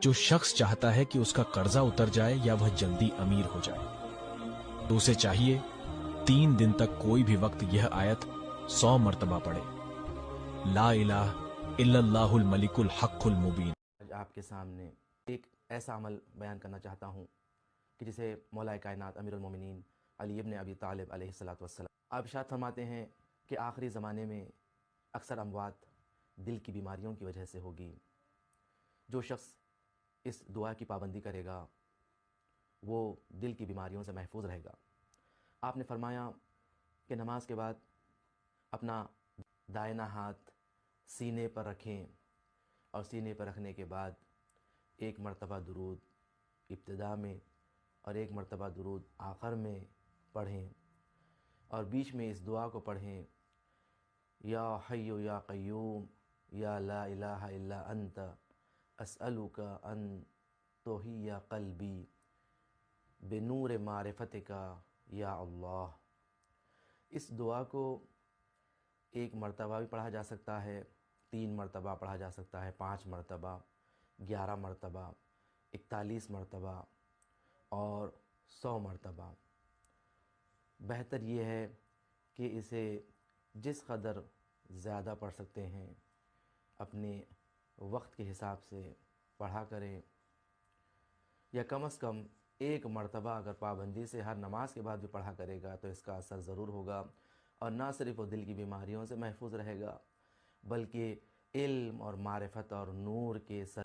जो शख्स चाहता है कि उसका कर्जा उतर जाए या वह जल्दी अमीर हो जाए तो उसे चाहिए 3 दिन तक कोई भी वक्त यह आयत 100 मर्तबा पढ़े, ला इलाहा इल्लल्लाहुल मलिकुल हक्कुल मुबीन। आज आपके सामने एक ऐसा अमल बयान करना चाहता हूँ कि जिसे मौलाए कायनात अमीरुल मोमिनीन अली इब्न अबी तालिब अलैहिस्सलातु वस्सलाम आप इरशाद फरमाते हैं कि आखिरी ज़माने में अक्सर अमवात दिल की बीमारियों की वजह से होगी। जो शख्स इस दुआ की पाबंदी करेगा वो दिल की बीमारियों से महफूज रहेगा। आपने फरमाया कि नमाज के बाद अपना दाहिना हाथ सीने पर रखें और सीने पर रखने के बाद एक मर्तबा दुरूद इब्तिदा में और एक मर्तबा दुरूद आखिर में पढ़ें और बीच में इस दुआ को पढ़ें, या हय्यु या क़य्यूम या ला इलाहा इल्ला अंत अस्अलुका अन तुहिया क़ल्बी बिनूर मारिफतिका या अल्लाह। इस दुआ को एक मर्तबा भी पढ़ा जा सकता है, 3 मर्तबा पढ़ा जा सकता है, 5 मर्तबा, 11 मर्तबा, 41 मर्तबा और 100 मर्तबा। बेहतर ये है कि इसे जिस कदर ज़्यादा पढ़ सकते हैं अपने वक्त के हिसाब से पढ़ा करें, या कम से कम एक मर्तबा अगर पाबंदी से हर नमाज के बाद भी पढ़ा करेगा तो इसका असर ज़रूर होगा और ना सिर्फ वो दिल की बीमारियों से महफूज रहेगा बल्कि इल्म और मारिफत और नूर के सर